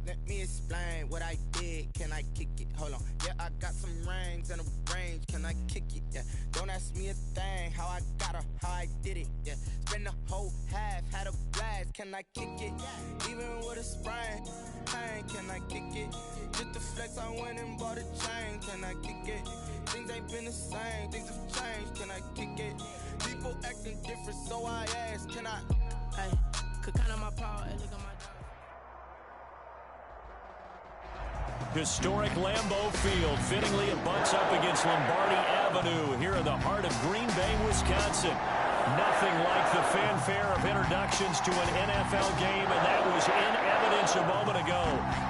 Let me explain what I did. Can I kick it? Hold on. Yeah, I got some rings and a range. Can I kick it? Yeah. Don't ask me a thing. How I got her, how I did it. Yeah. Spend the whole half, had a blast. Can I kick it? Even with a sprain, pain. Can I kick it? Just the flex, I went and bought a chain. Can I kick it? Things ain't been the same. Things have changed. Can I kick it? People acting different, so I ask. Can I? Hey, could count on my power and look at my. Historic Lambeau Field. Fittingly, it butts up against Lombardi Avenue here in the heart of Green Bay, Wisconsin. Nothing like the fanfare of introductions to an NFL game, and that was in evidence a moment ago.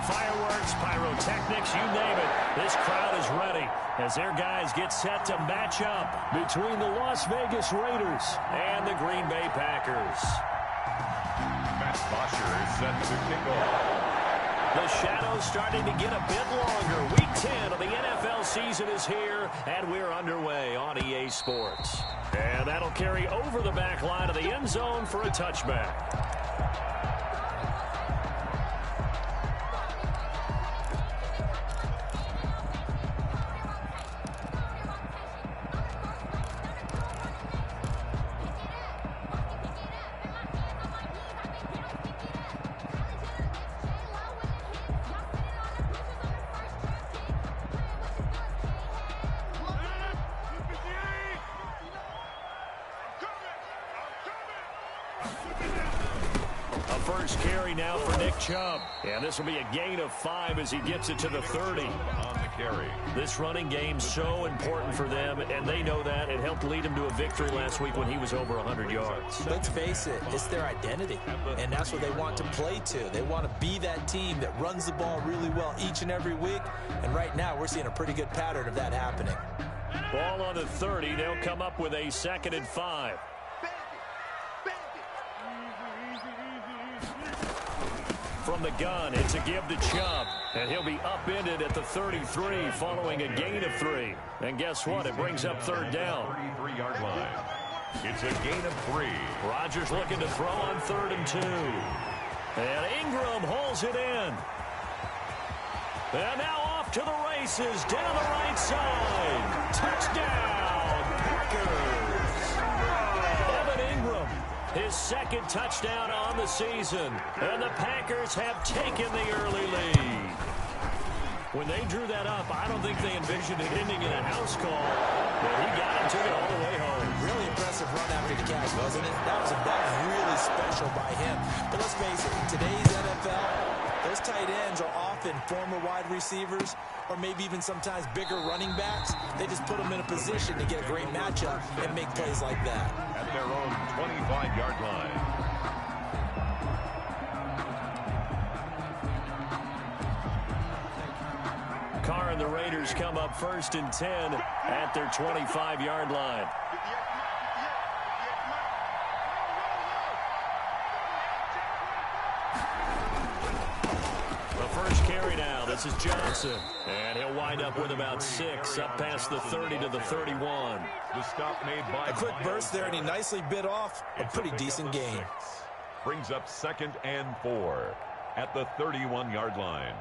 Fireworks, pyrotechnics, you name it. This crowd is ready as their guys get set to match up between the Las Vegas Raiders and the Green Bay Packers. Matt Bosher is set to kick off. The shadow's starting to get a bit longer. Week 10 of the NFL season is here, and we're underway on EA Sports. And that'll carry over the back line of the end zone for a touchback. First carry now for Nick Chubb. And this will be a gain of 5 as he gets it to the 30. On the carry. This running game's so important for them, and they know that. It helped lead him to a victory last week when he was over 100 yards. Let's face it, it's their identity, and that's what they want to play to. They want to be that team that runs the ball really well each and every week, and right now we're seeing a pretty good pattern of that happening. Ball on the 30. They'll come up with a 2nd and 5. From the gun, it's a give to Chubb, and he'll be upended at the 33 following a gain of 3. And guess what? It brings up 3rd down. 33-yard line. It's a gain of 3. Rodgers looking to throw on 3rd and 2. And Ingram hauls it in. And now off to the races down the right side. Touchdown, Packers. Evan Ingram. His 2nd touchdown on the season. And the Packers have taken the early lead. When they drew that up, I don't think they envisioned it ending in a house call. But he got him, took it all the way home. Really impressive run after the catch, wasn't it? That was really special by him. But let's face it, in today's NFL, those tight ends are often former wide receivers or maybe even sometimes bigger running backs. They just put them in a position to get a great matchup and make plays like that. At their own 25-yard line. Carr and the Raiders come up 1st and 10 at their 25-yard line. First carry now. This is Johnson. And he'll wind up with about 6 up past the 30 to the 31. The stop made by a quick burst there, and he nicely bit off a pretty decent gain. Brings up 2nd and 4 at the 31-yard line.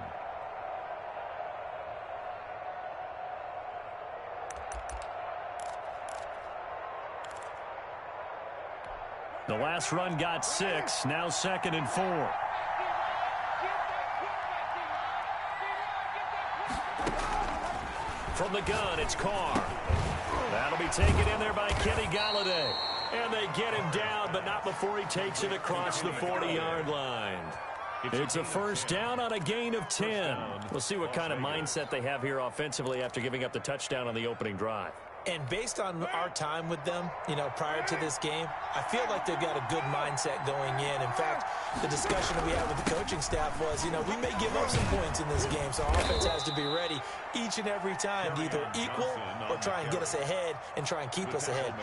The last run got 6. Now 2nd and 4. From the gun, it's Carr. That'll be taken in there by Kenny Golladay. And they get him down, but not before he takes it across the 40-yard line. It's a 1st down on a gain of 10. We'll see what kind of mindset they have here offensively after giving up the touchdown on the opening drive. And based on our time with them, prior to this game, I feel like they've got a good mindset going in. In fact, the discussion that we had with the coaching staff was, we may give up some points in this game, so our offense has to be ready each and every time to either equal or try and get us ahead and try and keep us ahead.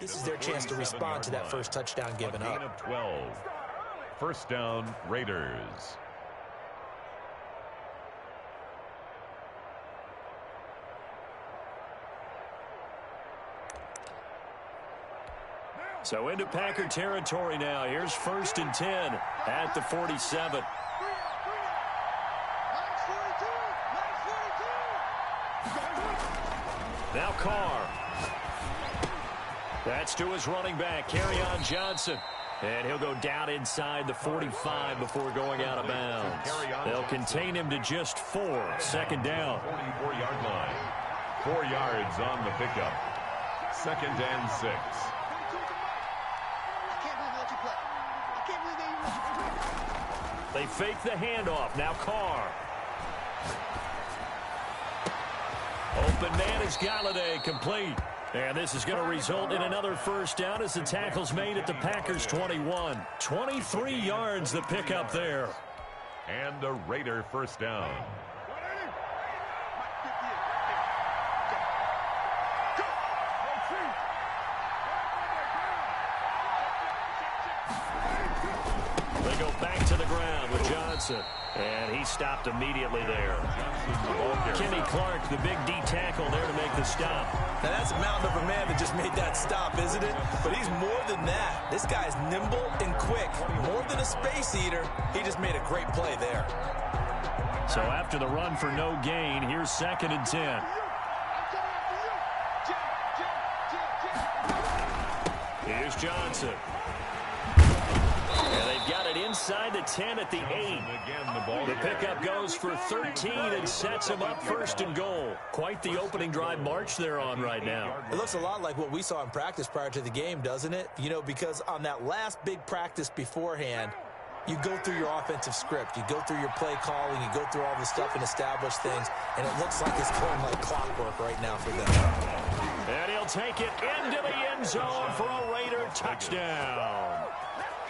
this is their chance to respond to that first touchdown given up. Gain of 12. First down, Raiders. So into Packer territory now. Here's 1st and 10 at the 47. Now Carr. That's to his running back, Kerryon Johnson. And he'll go down inside the 45 before going out of bounds. They'll contain him to just 4. 2nd down. 44-yard line. 4 yards on the pickup. 2nd and 6. They fake the handoff. Now Carr. Open man is Galladay, complete. And this is going to result in another first down as the tackle's made at the Packers' 21. 23 yards the pickup there. And a Raider first down. They go back to the ground with Johnson. And he stopped immediately there. Kenny Clark, the big D tackle there to make the stop. Now that's a mountain of a man that just made that stop, isn't it? But he's more than that. This guy's nimble and quick. More than a space eater. He just made a great play there. So after the run for no gain, here's 2nd and 10. Here's Johnson. And they've got it inside the 10 at the 8. The pickup goes for 13 and sets him up 1st and goal. Quite the opening drive march they're on right now. It looks a lot like what we saw in practice prior to the game, doesn't it? You know, because on that last big practice beforehand, you go through your offensive script. You go through your play calling. You go through all the stuff and establish things. And it looks like it's going like clockwork right now for them. And he'll take it into the end zone for a Raider touchdown.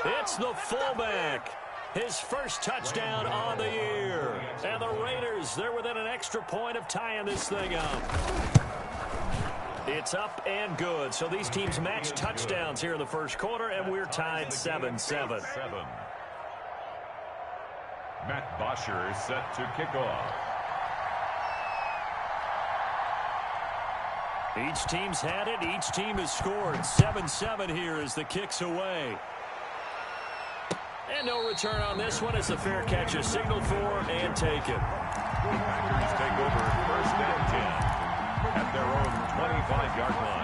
It's the fullback. His first touchdown on the year. And the Raiders, they're within an extra point of tying this thing up. It's up and good. So these teams match touchdowns here in the first quarter, and we're tied 7-7. Matt Bosher set to kick off. Each team's had it. Each team has scored. 7-7 here as the kick's away. And no return on this one as the fair catch is signaled for and taken. Packers take over 1st and 10 at their own 25-yard line.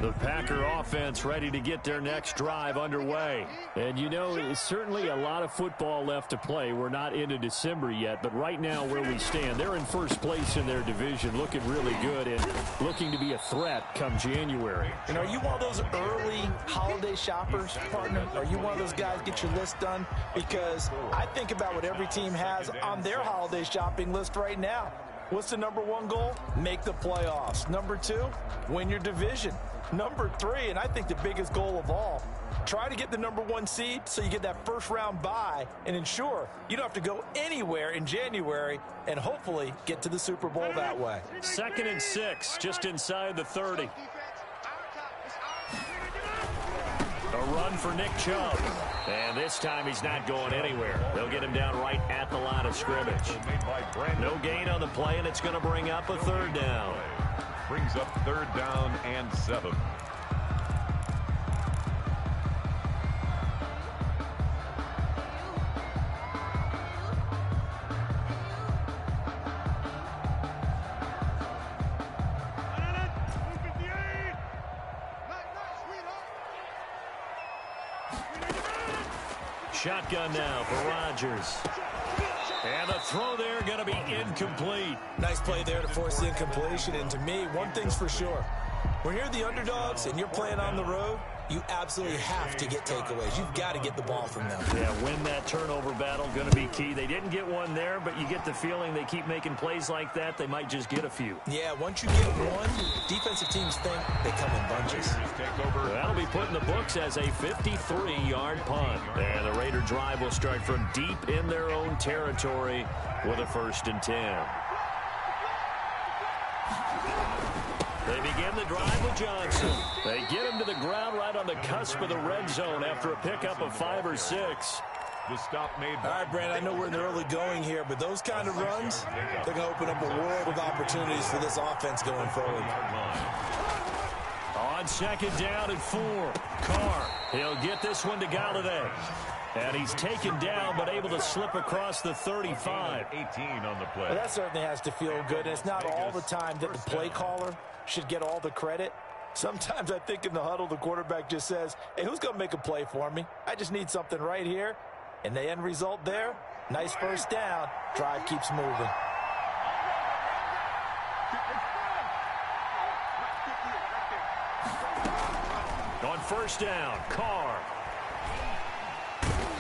The Packer offense ready to get their next drive underway. And, you know, it's certainly a lot of football left to play. We're not into December yet, but right now where we stand, they're in first place in their division, looking really good and looking to be a threat come January. And are you one of those early holiday shoppers, partner? Are you one of those guys get your list done? Because I think about what every team has on their holiday shopping list right now. What's the number 1 goal? Make the playoffs. Number 2, win your division. Number 3, and I think the biggest goal of all, try to get the number 1 seed so you get that first round bye and ensure you don't have to go anywhere in January and hopefully get to the Super Bowl that way. 2nd and 6, just inside the 30. A run for Nick Chubb. And this time he's not going anywhere. They'll get him down right at the line of scrimmage. No gain on the play, and it's going to bring up a 3rd down. Brings up 3rd down and 7. Shotgun now for Rodgers. And the throw there going to be incomplete. Nice play there to force the incompletion. And to me, one thing's for sure. When you're the underdogs and you're playing on the road, you absolutely have to get takeaways. You've got to get the ball from them. Yeah, win that turnover battle, going to be key. They didn't get one there, but you get the feeling they keep making plays like that, they might just get a few. Yeah, once you get one, defensive teams think they come in bunches. That'll be put in the books as a 53-yard punt. And the Raider drive will start from deep in their own territory with a 1st and 10. They begin the drive with Johnson. They get him to the ground right on the cusp of the red zone after a pickup of 5 or 6. The stop made. All right, Brand, I know we're in the early going here, but those kind of runs, they're going to open up a world of opportunities for this offense going forward. On 2nd down and 4, Carr. He'll get this one to Galladay. And he's taken down, but able to slip across the 35. 18 on the play. Well, that certainly has to feel good. And it's not all the time that the play caller should get all the credit. Sometimes I think in the huddle, the quarterback just says, hey, who's going to make a play for me? I just need something right here. And the end result there, nice 1st down. Drive keeps moving. On 1st down, Carr.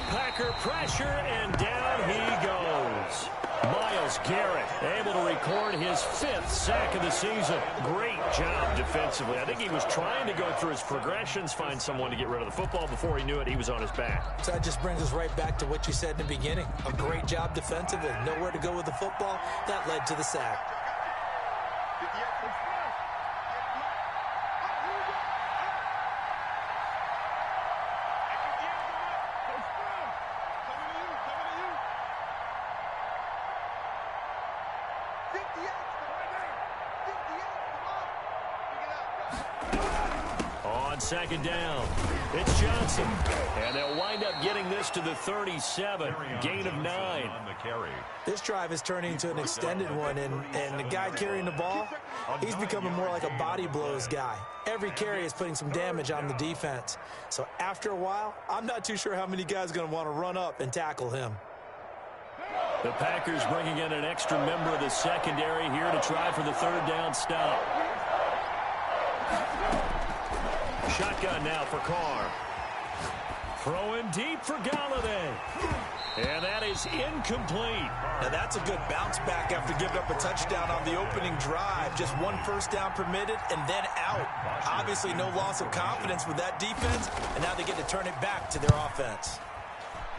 Packer pressure, and down he goes. Myles Garrett able to record his 5th sack of the season. Great job defensively. I think he was trying to go through his progressions, find someone to get rid of the football. Before he knew it, he was on his back. So that just brings us right back to what you said in the beginning. A great job defensively. Nowhere to go with the football. That led to the sack. On 2nd down, it's Johnson. And they'll wind up getting this to the 37, gain of 9. This drive is turning into an extended one, and the guy carrying the ball, he's becoming more like a body blows guy. Every carry is putting some damage on the defense. So after a while, I'm not too sure how many guys are going to want to run up and tackle him. The Packers bringing in an extra member of the secondary here to try for the 3rd down stop. Shotgun now for Carr. Throwing deep for Galladay. And that is incomplete. Now that's a good bounce back after giving up a touchdown on the opening drive. Just 1 1st down permitted and then out. Obviously no loss of confidence with that defense, and now they get to turn it back to their offense.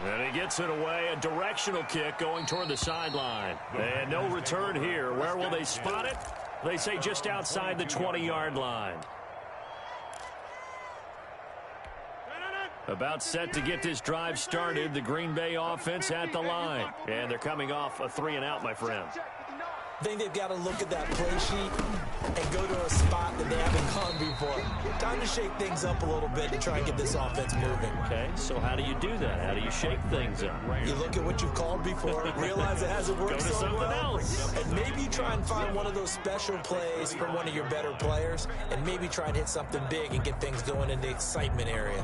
And he gets it away, a directional kick going toward the sideline. And no return here. Where will they spot it? They say just outside the 20-yard line. About set to get this drive started, the Green Bay offense at the line. And they're coming off a 3-and-out, my friend. I think they've got to look at that play sheet and go to a spot that they haven't gone before. Time to shake things up a little bit and try and get this offense moving. Okay, so how do you do that? How do you shake things up? You look at what you've called before, realize it hasn't worked so well, and maybe you try and find one of those special plays from one of your better players, and maybe try and hit something big and get things going in the excitement area.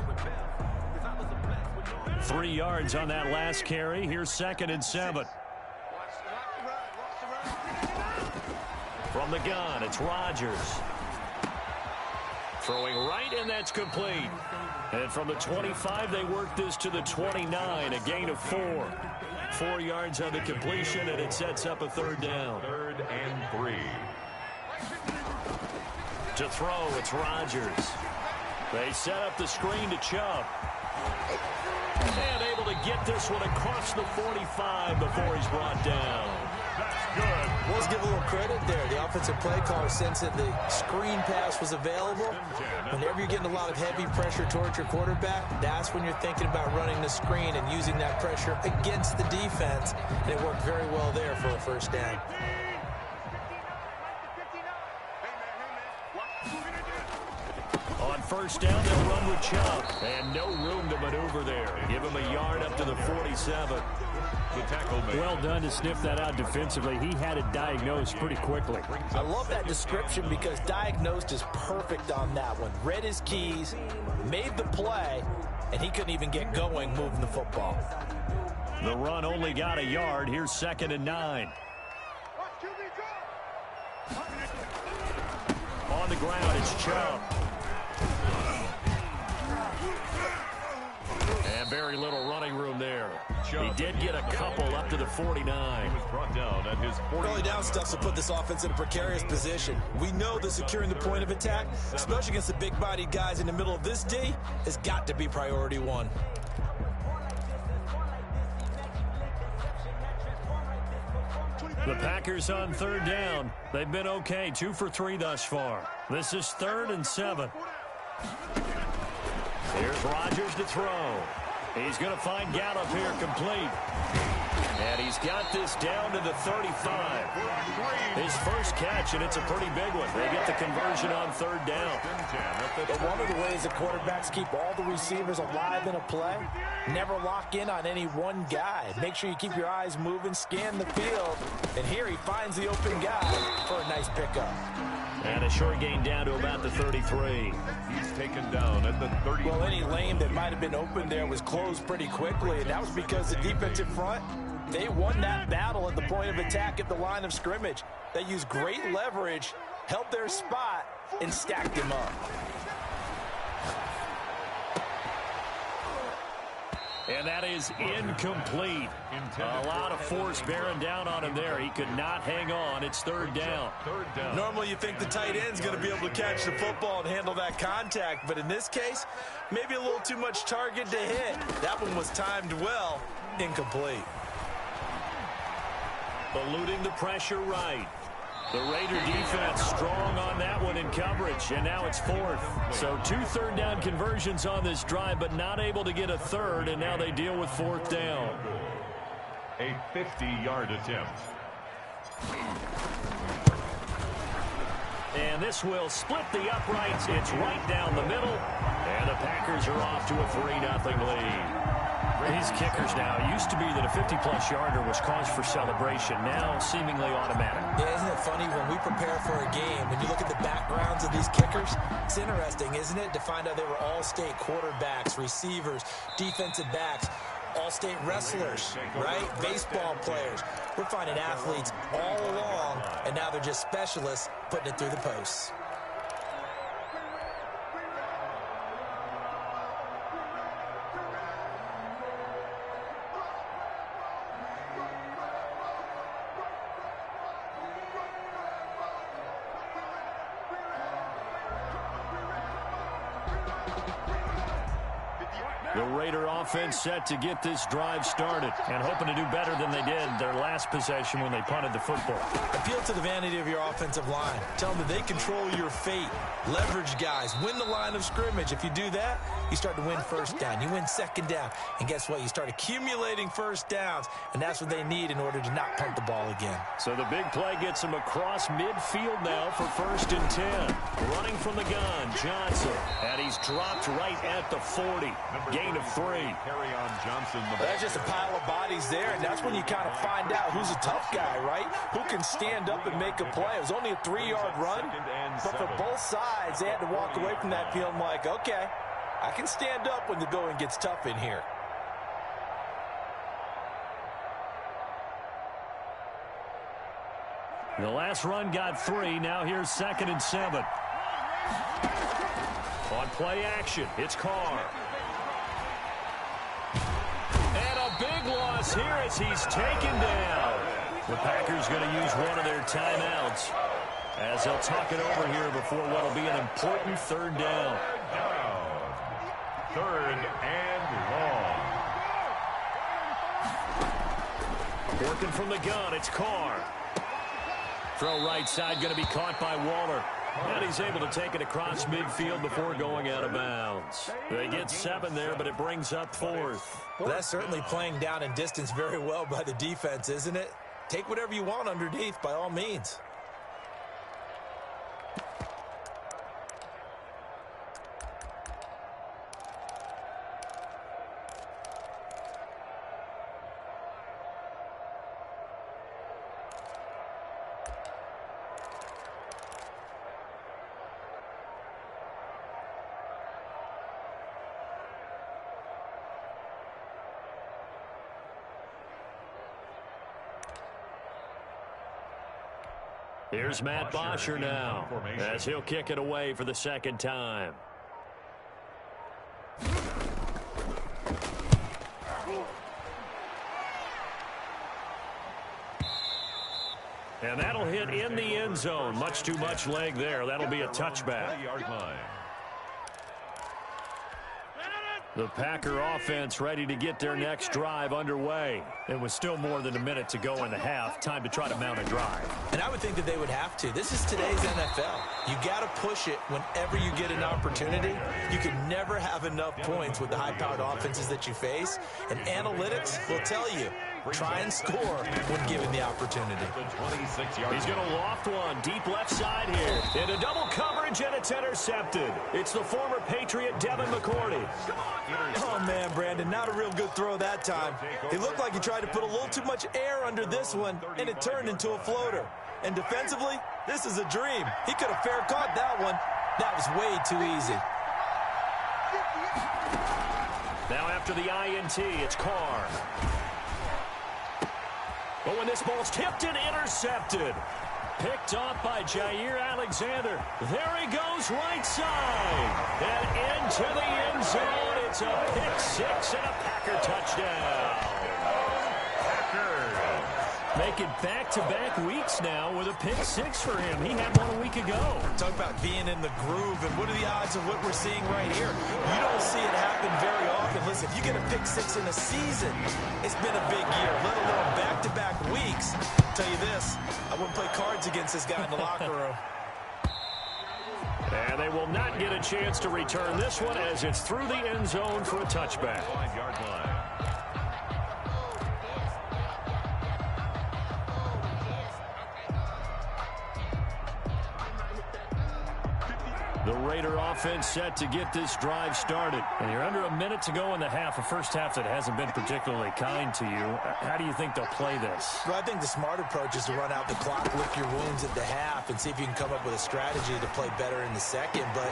3 yards on that last carry. Here's 2nd and 7. From the gun, it's Rodgers. Throwing right, and that's complete. And from the 25, they work this to the 29, a gain of 4. 4 yards on the completion, and it sets up a 3rd down. 3rd and 3. To throw, it's Rodgers. They set up the screen to Chubb. And able to get this one across the 45 before he's brought down. That's good. Let's give a little credit there. The offensive play caller sensed that the screen pass was available. Whenever you're getting a lot of heavy pressure towards your quarterback, that's when you're thinking about running the screen and using that pressure against the defense. And it worked very well there for a 1st down. On 1st down, they'll run with Chubb. And no room to maneuver there. Give him a yard up to the 47. Well done to sniff that out defensively. He had it diagnosed pretty quickly. I love that description because diagnosed is perfect on that one. Read his keys, made the play, and he couldn't even get going moving the football. The run only got a yard. Here's 2nd and 9. On the ground, it's Chubb. And very little running room there. He did get a couple up to the 49. He was brought down at his 40. Early down stuff to put this offense in a precarious position. We know that securing the point of attack, especially against the big-bodied guys in the middle of this D, has got to be priority one. The Packers on third down. They've been okay, 2 for 3 thus far. This is 3rd and 7. Here's Rodgers to throw. He's going to find Gallup here complete. And he's got this down to the 35. His first catch, and it's a pretty big one. They get the conversion on third down. But one of the ways that quarterbacks keep all the receivers alive in a play, never lock in on any one guy. Make sure you keep your eyes moving, scan the field. And here he finds the open guy for a nice pickup. And a short gain down to about the 33. He's taken down at the 30. Well, any lane that might have been open there was closed pretty quickly, and that was because the defensive front, they won that battle at the point of attack at the line of scrimmage. They used great leverage, held their spot, and stacked him up. And that is incomplete. A lot of force bearing down on him there. He could not hang on. It's third down. Normally you think the tight end's going to be able to catch the football and handle that contact, but in this case, maybe a little too much target to hit. That one was timed well, incomplete. Eluding the pressure right. The Raider defense strong on that one in coverage, and now it's 4th. So 2 third down conversions on this drive, but not able to get a third, and now they deal with 4th down. A 50-yard attempt. And this will split the uprights. It's right down the middle, and the Packers are off to a 3-0 lead. These kickers now, it used to be that a 50-plus yarder was cause for celebration, now seemingly automatic. Yeah, isn't it funny when we prepare for a game, when you look at the backgrounds of these kickers, it's interesting, isn't it, to find out they were all-state quarterbacks, receivers, defensive backs, all-state wrestlers, right? Baseball players. We're finding athletes all along, and now they're just specialists putting it through the posts. The Raider offense set to get this drive started and hoping to do better than they did their last possession when they punted the football. Appeal to the vanity of your offensive line. Tell them that they control your fate. Leverage guys. Win the line of scrimmage. If you do that, you start to win first down. You win second down. And guess what? You start accumulating first downs, and that's what they need in order to not punt the ball again. So the big play gets them across midfield now for 1st and 10. Running from the gun, Johnson. And he's dropped right at the 40. Gain of 3. Carry on Johnson. That's just a pile of bodies there, and that's when you kind of find out who's a tough guy, right? Who can stand up and make a play. It was only a 3-yard run, but for both sides, they had to walk away from that feeling like, okay, I can stand up when the going gets tough in here. The last run got 3. Now here's 2nd and 7. On play action, it's Carr. And a big loss here as he's taken down. The Packers going to use one of their timeouts as they'll talk it over here before what will be an important 3rd down. 3rd and long. Working from the gun, it's Carr. Throw right side going to be caught by Waller. And he's able to take it across midfield before going out of bounds. They get 7 there, but it brings up 4th. Well, that's certainly playing down in distance very well by the defense, isn't it? Take whatever you want underneath, by all means. Here's Matt Bosher now as he'll kick it away for the 2nd time. And that'll hit in the end zone. Much too much leg there. That'll be a touchback. The Packer offense ready to get their next drive underway. It was still more than a minute to go in the half. Time to try to mount a drive. And I would think that they would have to. This is today's NFL. You got to push it whenever you get an opportunity. You can never have enough points with the high-powered offenses that you face. And analytics will tell you, try and score when given the opportunity. He's going to loft one deep left side here. Into double coverage, and it's intercepted. It's the former Patriot Devin McCourty. Oh, man, Brandon, not a real good throw that time. It looked like he tried to put a little too much air under this one, and it turned into a floater. And defensively, this is a dream. He could have fair caught that one. That was way too easy. Now after the INT, it's Carr. But when this ball's tipped and intercepted. Picked off by Jair Alexander. There he goes, right side. And into the end zone. It's a pick six and a Packer touchdown. Packers making back-to-back weeks now with a pick six for him. He had one a week ago. Talk about being in the groove, and what are the odds of what we're seeing right here? You don't see it happen very often. Listen, if you get a pick six in a season, it's been a big year, let alone back-to-back weeks. I'll tell you this, I wouldn't play cards against this guy in the locker room. And they will not get a chance to return this one as it's through the end zone for a touchback. 5-yard line. The Raider offense set to get this drive started. And you're under a minute to go in the half, a first half that hasn't been particularly kind to you. How do you think they'll play this? Well, I think the smart approach is to run out the clock, lick your wounds at the half, and see if you can come up with a strategy to play better in the second. But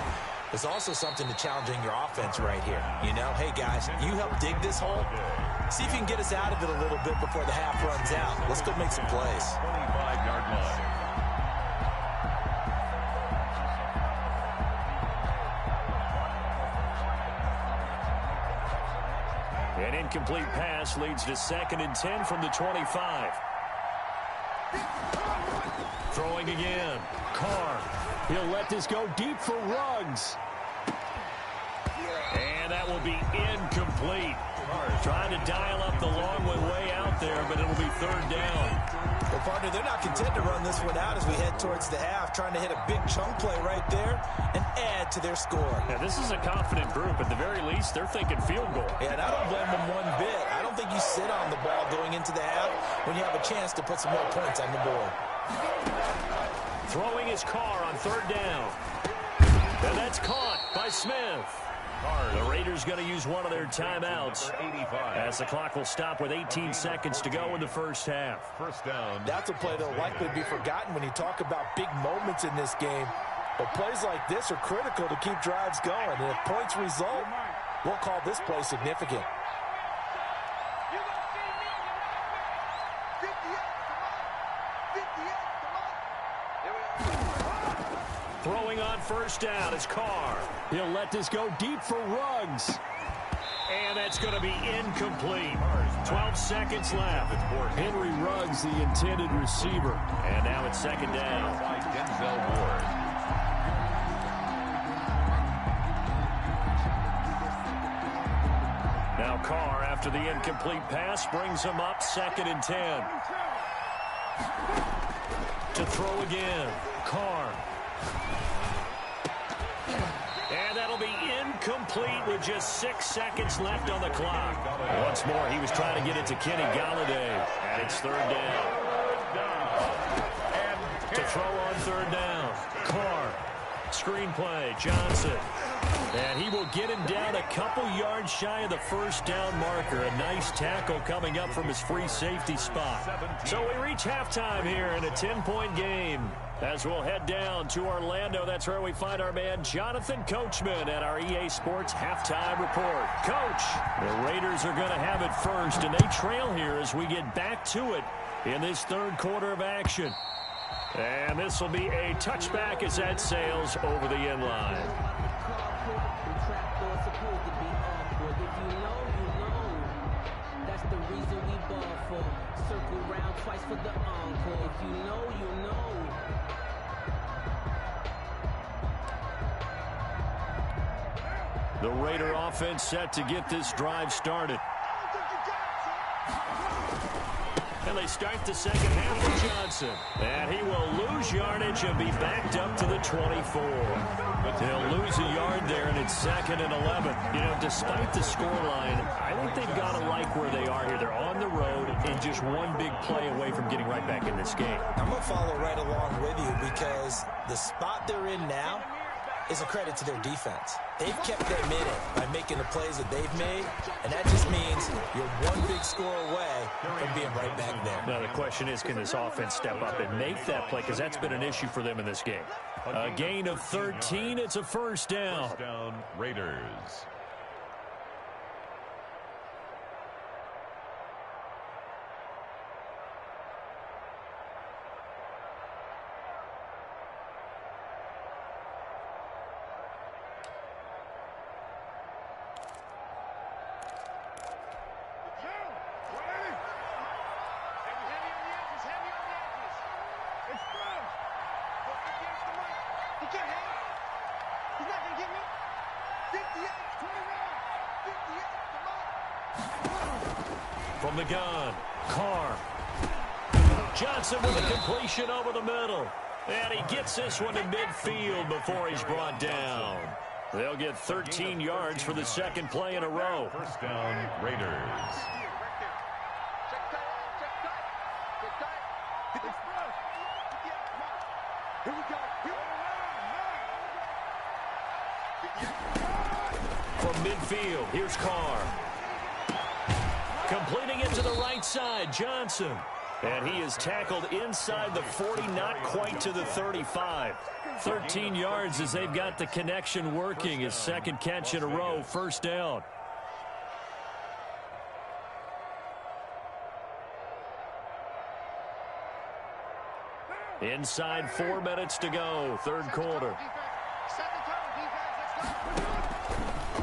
there's also something to challenging your offense right here. You know, hey, guys, you help dig this hole. See if you can get us out of it a little bit before the half runs out. Let's go make some plays. 25-yard line. An incomplete pass leads to 2nd and 10 from the 25. Throwing again. Carr. He'll let this go deep for Ruggs. And that will be incomplete. Trying to dial up the long one way out there, but it'll be 3rd down. Well, partner, they're not content to run this one out as we head towards the half, trying to hit a big chunk play right there and add to their score. Yeah, this is a confident group. At the very least, they're thinking field goal. Yeah, and I don't blame them one bit. I don't think you sit on the ball going into the half when you have a chance to put some more points on the board. Throwing his Carr on 3rd down. And that's caught by Smith. The Raiders going to use one of their timeouts as the clock will stop with 18 seconds to go in the first half. First down. That's a play that will likely be forgotten when you talk about big moments in this game. But plays like this are critical to keep drives going. And if points result, we'll call this play significant. Throwing on 1st down is Carr. He'll let this go deep for Ruggs. And that's going to be incomplete. 12 seconds left. Henry Ruggs, the intended receiver. And now it's 2nd down. By Denzel Ward. Now Carr, after the incomplete pass, brings him up 2nd and 10. To throw again. Carr. And that'll be incomplete with just 6 seconds left on the clock. Once more, he was trying to get it to Kenny Galladay. And it's 3rd down. To throw on 3rd down. Carr. Screenplay. Johnson. And he will get him down a couple yards shy of the 1st down marker. A nice tackle coming up from his free safety spot. So we reach halftime here in a 10-point game. As we'll head down to Orlando, that's where we find our man Jonathan Coachman at our EA Sports Halftime Report. Coach, the Raiders are going to have it first, and they trail here as we get back to it in this 3rd quarter of action. And this will be a touchback as that sails over the end line. the reason we ball for. Circle round twice for the encore. If you know, you know. The Raider offense set to get this drive started. And they start the second half with Johnson. And he will lose yardage and be backed up to the 24. But they'll lose a yard there, and it's 2nd and 11. You know, despite the scoreline, I think they've got to like where they are here. They're on the road and just one big play away from getting right back in this game. I'm going to follow right along with you because the spot they're in now is a credit to their defense. They've kept them in it by making the plays that they've made, and that just means you're one big score away from being right back there. Now, the question is, can this offense step up and make that play? Because that's been an issue for them in this game. A gain of 13. It's a first down. First down, Raiders. From the gun, Carr. Johnson with a completion over the middle. And he gets this one to midfield before he's brought down. They'll get 13 yards for the second play in a row. First down, Raiders. From midfield, here's Carr. Completing it to the right side, Johnson. And he is tackled inside the 40, not quite to the 35. 13 yards as they've got the connection working. His second catch in a row, first down. Inside 4 minutes to go, third quarter.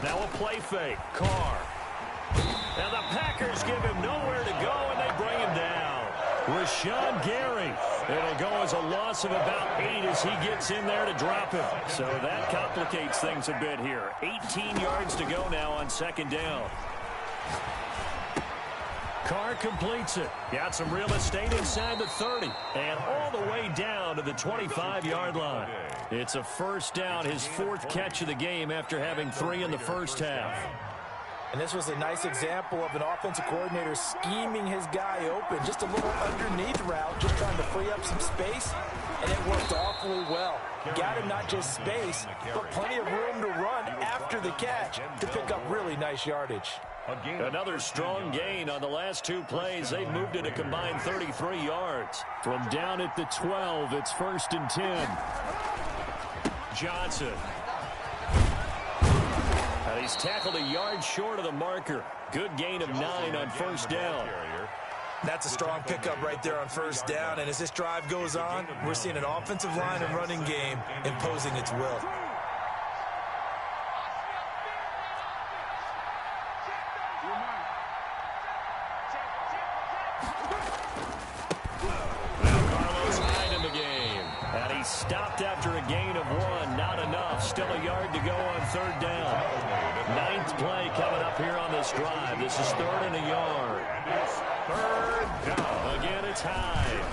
Now a play fake, Carr. Now the Packers give him nowhere to go, and they bring him down. Rashawn Gary. It'll go as a loss of about 8 as he gets in there to drop him. So that complicates things a bit here. 18 yards to go now on second down. Carr completes it. Got some real estate inside the 30. And all the way down to the 25-yard line. It's a first down, his 4th catch of the game after having 3 in the first half. And this was a nice example of an offensive coordinator scheming his guy open. Just a little underneath route, just trying to free up some space, and it worked awfully well. Got him not just space, but plenty of room to run after the catch to pick up really nice yardage. Another strong gain on the last 2 plays. They've moved it a combined 33 yards. From down at the 12, it's 1st and 10. Johnson. And he's tackled a yard short of the marker. Good gain of 9 on first down. That's a strong pickup right there on first down. And as this drive goes on, we're seeing an offensive line and running game imposing its will. Stopped after a gain of 1. Not enough. Still a yard to go on third down. 9th play coming up here on this drive. This is 3rd and a yard. Third down. Again, it's Hyde.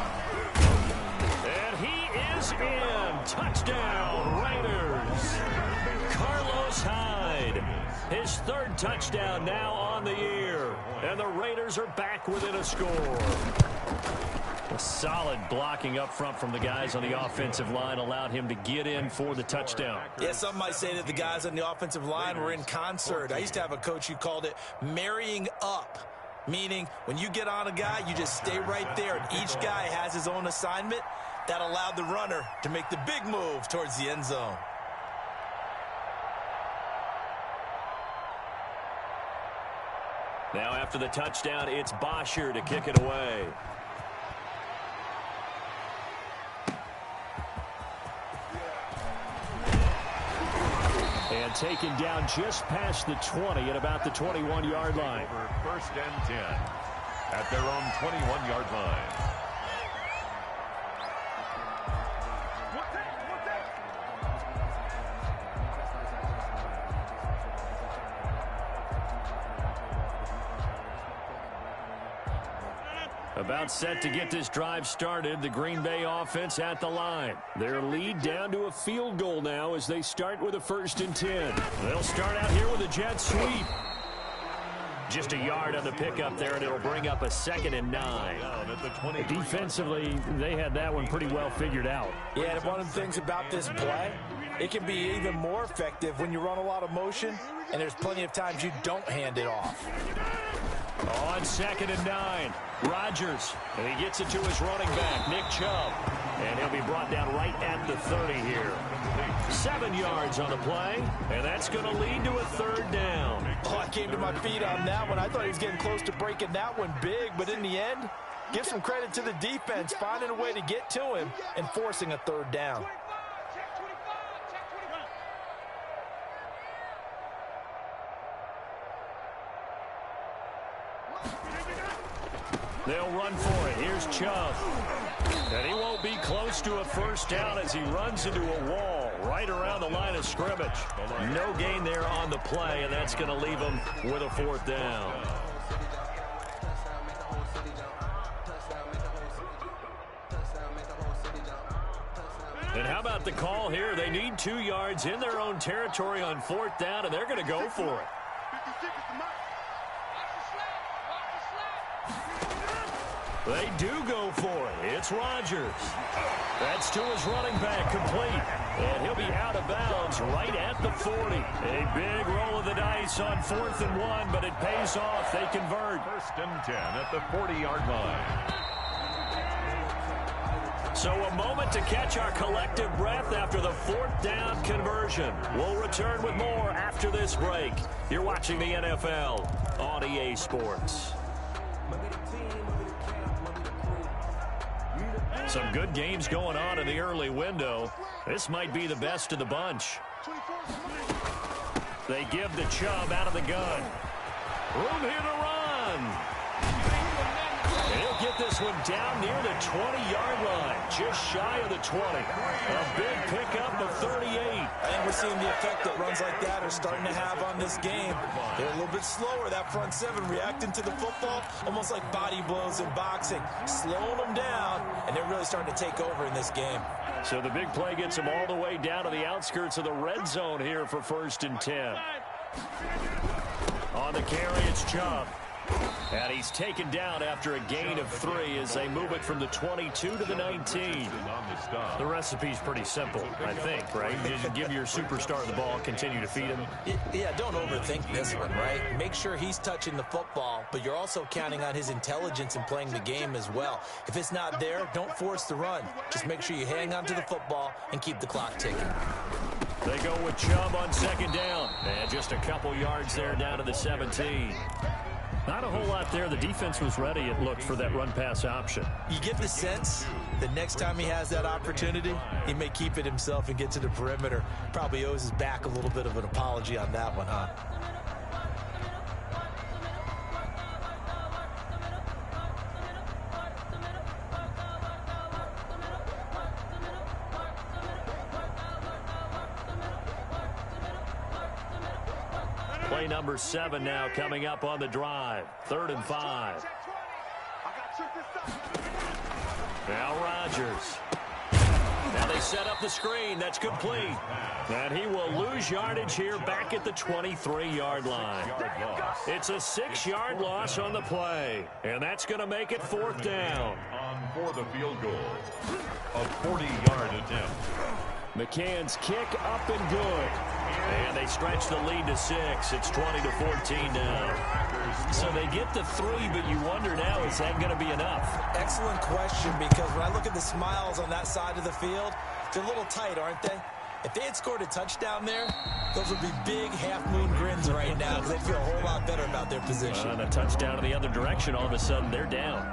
And he is in. Touchdown, Raiders. Carlos Hyde. His 3rd touchdown now on the year. And the Raiders are back within a score. A solid blocking up front from the guys on the offensive line allowed him to get in for the touchdown. Yeah, some might say that the guys on the offensive line were in concert. I used to have a coach who called it marrying up, meaning when you get on a guy, you just stay right there, and each guy has his own assignment. That allowed the runner to make the big move towards the end zone. Now after the touchdown, it's Bosher to kick it away. And And taken down just past the 20 at about the 21-yard line. Over 1st and 10 at their own 21-yard line. About set to get this drive started, the Green Bay offense at the line. Their lead down to a field goal now as they start with a 1st and 10. They'll start out here with a jet sweep. Just a yard on the pickup there, and it'll bring up a 2nd and 9. Defensively, they had that one pretty well figured out. Yeah, and one of the things about this play, it can be even more effective when you run a lot of motion, and there's plenty of times you don't hand it off. On 2nd and 9, Rodgers, and he gets it to his running back, Nick Chubb. And he'll be brought down right at the 30 here. 7 yards on the play, and that's going to lead to a 3rd down. Oh, I came to my feet on that one. I thought he was getting close to breaking that one big, but in the end, give some credit to the defense, finding a way to get to him and forcing a 3rd down. They'll run for it. Here's Chubb. And he won't be close to a 1st down as he runs into a wall right around the line of scrimmage. No gain there on the play, and that's going to leave him with a 4th down. And how about the call here? They need 2 yards in their own territory on 4th down, and they're going to go for it. They do go for it. It's Rodgers. That's to his running back, complete. And he'll be out of bounds right at the 40. A big roll of the dice on 4th and 1, but it pays off. They convert. 1st and 10 at the 40-yard line. So a moment to catch our collective breath after the 4th down conversion. We'll return with more after this break. You're watching the NFL on EA Sports. Some good games going on in the early window. This might be the best of the bunch. They give the Chubb out of the gun. Room here to run. And he'll get this one down near the 20-yard line, just shy of the 20. A big pickup of 38. I think we're seeing the effect that runs like that are starting to have on this game. They're a little bit slower, that front 7, reacting to the football, almost like body blows in boxing, slowing them down, and they're really starting to take over in this game. So the big play gets them all the way down to the outskirts of the red zone here for 1st and 10. On the carry, it's Chubb. And he's taken down after a gain of 3 as they move it from the 22 to the 19. The recipe's pretty simple, I think, right? Just give your superstar the ball, continue to feed him. Yeah, don't overthink this one, right? Make sure he's touching the football, but you're also counting on his intelligence in playing the game as well. If it's not there, don't force the run. Just make sure you hang on to the football and keep the clock ticking. They go with Chubb on 2nd down. And just a couple yards there down to the 17. Not a whole lot there. The defense was ready, it looked, for that run-pass option. You get the sense that next time he has that opportunity, he may keep it himself and get to the perimeter. Probably owes his back a little bit of an apology on that one, huh? Play number 7 now coming up on the drive. 3rd and 5. Now Rodgers. Now they set up the screen. That's complete. And he will lose yardage here back at the 23-yard line. It's a 6-yard loss on the play. And that's going to make it 4th down. On for the field goal. A 40-yard attempt. McCann's kick up and good. And they stretch the lead to 6. It's 20-14 now. So they get the 3, but you wonder now, is that going to be enough? Excellent question, because when I look at the smiles on that side of the field, they're a little tight, aren't they? If they had scored a touchdown there, those would be big half-moon grins right now, because they feel a whole lot better about their position. And a touchdown in the other direction, all of a sudden they're down.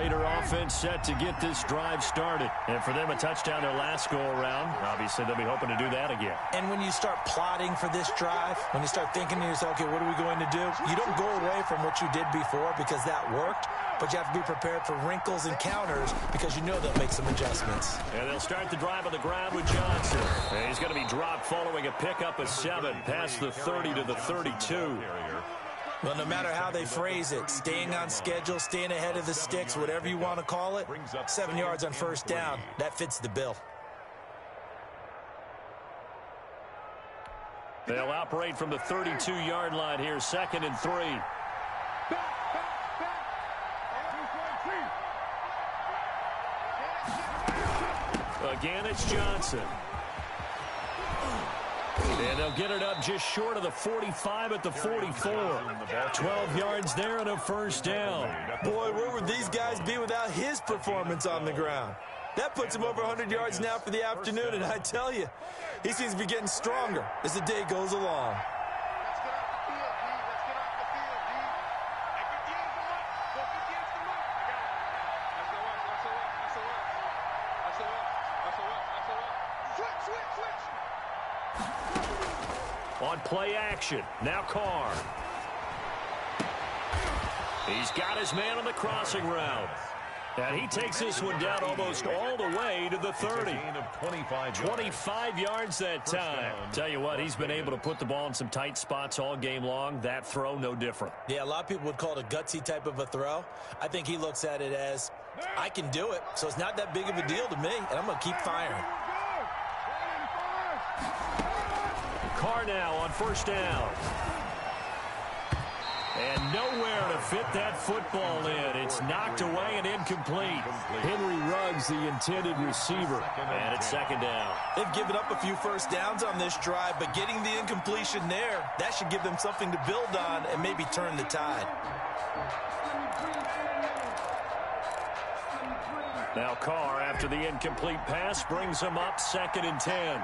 Raider offense set to get this drive started. And for them, a touchdown their last go-around. Obviously, they'll be hoping to do that again. And when you start plotting for this drive, when you start thinking to yourself, okay, what are we going to do? You don't go away from what you did before because that worked, but you have to be prepared for wrinkles and counters because you know they'll make some adjustments. And they'll start the drive on the ground with Johnson. And he's going to be dropped following a pickup of 7 past the 30 to the 32. Well, no matter how they phrase it, staying on schedule, staying ahead of the sticks, whatever you want to call it, 7 yards on first down, that fits the bill. They'll operate from the 32-yard line here, 2nd and 3. Again, it's Johnson. And they'll get it up just short of the 45 at the 44. 12 yards there and a first down. Boy, where would these guys be without his performance on the ground? That puts him over 100 yards now for the afternoon, and I tell you, he seems to be getting stronger as the day goes along. On play action, now Carr. He's got his man on the crossing route. And he takes this one down almost all the way to the 30. 25 yards that time. Tell you what, he's been able to put the ball in some tight spots all game long. That throw, no different. Yeah, a lot of people would call it a gutsy type of a throw. I think he looks at it as, I can do it, so it's not that big of a deal to me, and I'm going to keep firing. Carr now on first down. And nowhere to fit that football in. It's knocked away and incomplete. Henry Ruggs, the intended receiver. And it's 2nd down. They've given up a few first downs on this drive, but getting the incompletion there, that should give them something to build on and maybe turn the tide. Now Carr, after the incomplete pass, brings him up 2nd and 10.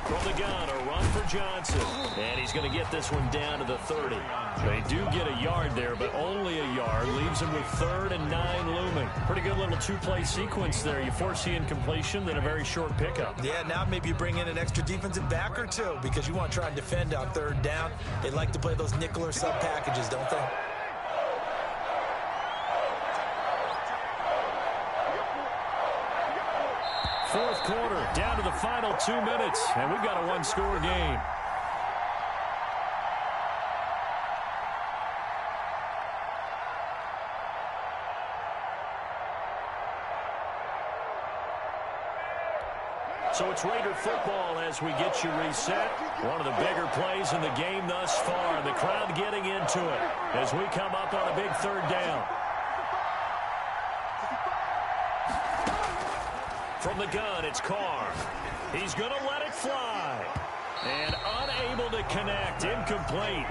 From the gun, a run for Johnson. And he's going to get this one down to the 30. They do get a yard there, but only a yard. Leaves him with 3rd and 9 looming. Pretty good little two-play sequence there. You force the incompletion, then a very short pickup. Yeah, now maybe you bring in an extra defensive back or two because you want to try and defend on 3rd down. They like to play those nickel or sub packages, don't they? Fourth quarter, down to the final 2 minutes, and we've got a one-score game. So it's Raider football as we get you reset. One of the bigger plays in the game thus far. The crowd getting into it as we come up on a big 3rd down. From the gun, it's Carr. He's going to let it fly. And unable to connect. Incomplete.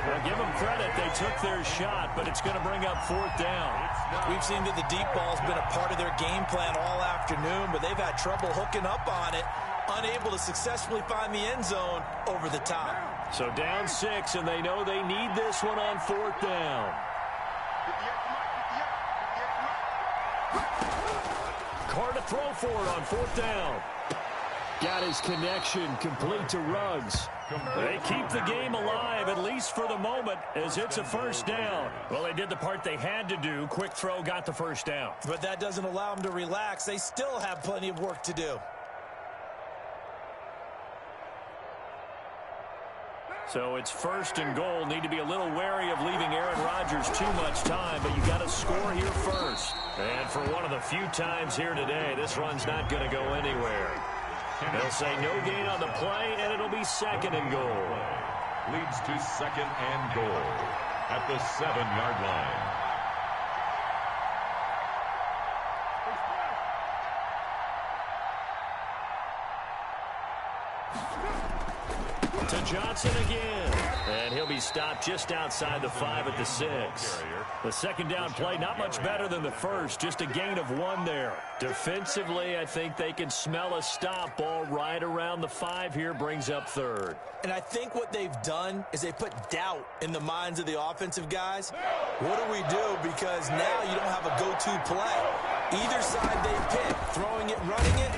Well, give them credit. They took their shot, but it's going to bring up 4th down. We've seen that the deep ball's been a part of their game plan all afternoon, but they've had trouble hooking up on it, unable to successfully find the end zone over the top. So down 6, and they know they need this one on 4th down. Carr to throw for it on 4th down. Got his connection complete to Ruggs. They keep the game alive, at least for the moment, as it's a first down. Well, they did the part they had to do. Quick throw, got the first down. But that doesn't allow them to relax. They still have plenty of work to do. So it's 1st and goal. Need to be a little wary of leaving Aaron Rodgers too much time, but you got to score here first. And for one of the few times here today, this run's not going to go anywhere. They'll say no gain on the play, and it'll be 2nd and goal. Leads to 2nd and goal at the 7-yard line. To Johnson again. And he'll be stopped just outside the 5 at the 6. The second down play, not much better than the first, just a gain of 1 there. Defensively, I think they can smell a stop. Ball right around the 5 here, brings up 3rd. And I think what they've done is they put doubt in the minds of the offensive guys. What do we do? Because now you don't have a go-to play. Either side they pick, throwing it, running it,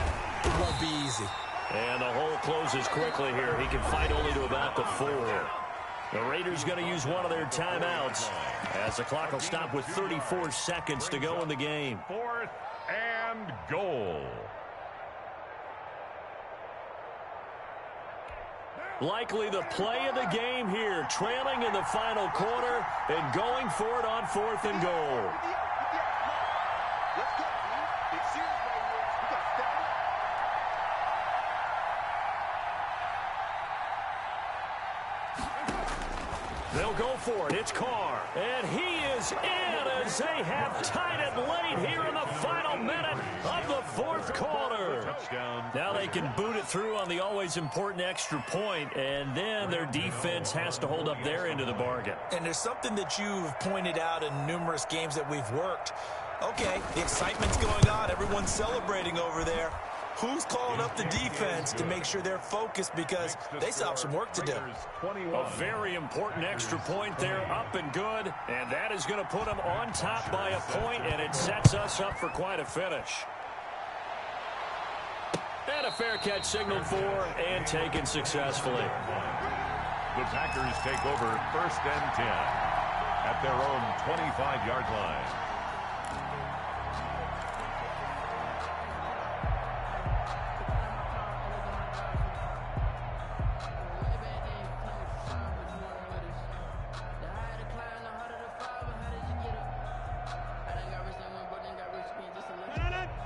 it won't be easy. And the hole closes quickly here. He can fight only to about the 4. The Raiders going to use one of their timeouts as the clock will stop with 34 seconds to go in the game. 4th and goal. Likely the play of the game here, trailing in the final quarter and going for it on 4th and goal. They'll go for it. It's Carr. And he is in as they have tied it late here in the final minute of the 4th quarter. Now they can boot it through on the always important extra point, and then their defense has to hold up their end of the bargain. And there's something that you've pointed out in numerous games that we've worked. Okay, the excitement's going on. Everyone's celebrating over there. Who's calling up the defense to make sure they're focused because they still have some work to do? A very important extra point there, up and good, and that is going to put them on top by a point, and it sets us up for quite a finish. And a fair catch signaled for and taken successfully. The Packers take over 1st and 10 at their own 25-yard line.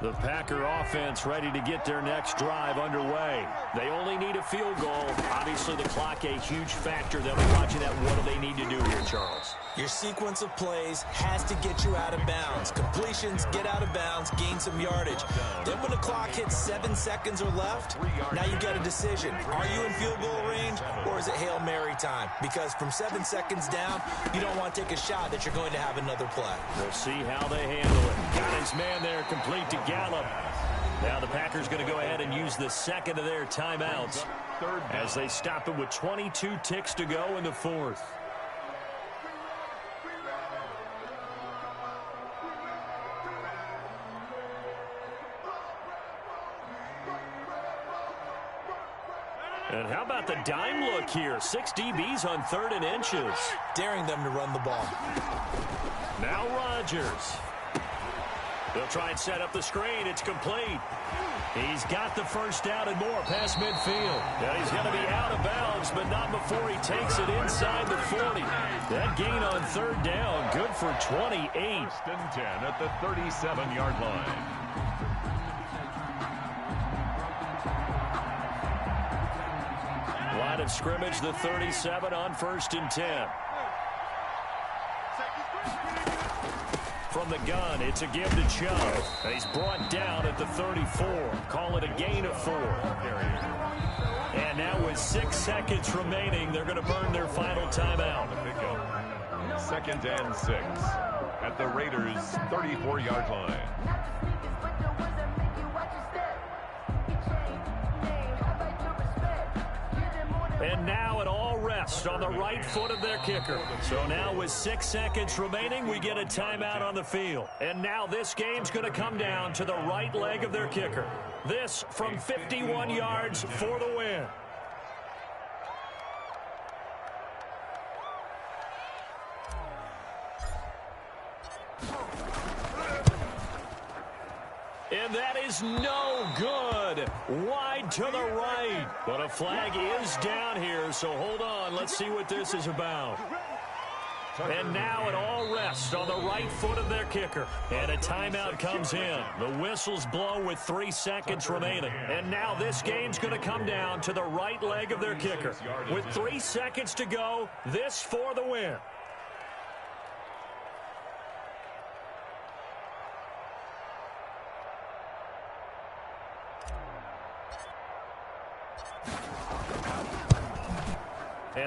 The Packer offense ready to get their next drive underway. They only need a field goal. Obviously, the clock a huge factor. They'll be watching that. What do they need to do here, Charles? Your sequence of plays has to get you out of bounds. Completions, get out of bounds, gain some yardage. Then when the clock hits 7 seconds or left, now you've got a decision. Are you in field goal range, or is it Hail Mary time? Because from 7 seconds down, you don't want to take a shot that you're going to have another play. We'll see how they handle it. Got his man there, complete to Gallup. Now the Packers going to go ahead and use the second of their timeouts as they stop it with 22 ticks to go in the 4th. And how about the dime look here? 6 DBs on 3rd and inches. Daring them to run the ball. Now Rodgers. They'll try and set up the screen. It's complete. He's got the first down and more past midfield. Now he's going to be out of bounds, but not before he takes it inside the 40. That gain on 3rd down, good for 28. 1st and 10 at the 37-yard line. Line of scrimmage, the 37 on 1st and 10. From the gun, it's a give to Chubb. He's brought down at the 34. Call it a gain of 4. And now with 6 seconds remaining, they're going to burn their final timeout. 2nd and 6 at the Raiders' 34-yard line. And now it all rests on the right foot of their kicker. So now with 6 seconds remaining, we get a timeout on the field. And now this game's going to come down to the right leg of their kicker. This from 51 yards for the win. And that is no good. Wide to the right. But a flag is down here, so hold on. Let's see what this is about. And now it all rests on the right foot of their kicker. And a timeout comes in. The whistles blow with 3 seconds remaining. And now this game's going to come down to the right leg of their kicker. With 3 seconds to go, this for the win.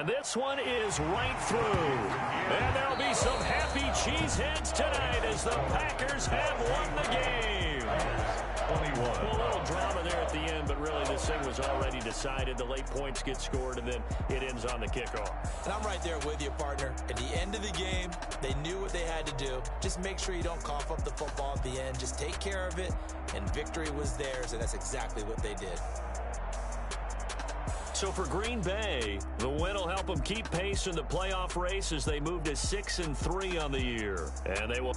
And this one is right through. And there'll be some happy cheeseheads tonight as the Packers have won the game. 21. Well, a little drama there at the end, but really this thing was already decided. The late points get scored, and then it ends on the kickoff. And I'm right there with you, partner. At the end of the game, they knew what they had to do. Just make sure you don't cough up the football at the end. Just take care of it, and victory was theirs, and that's exactly what they did. So for Green Bay, the win will help them keep pace in the playoff race as they move to 6-3 on the year. And they will...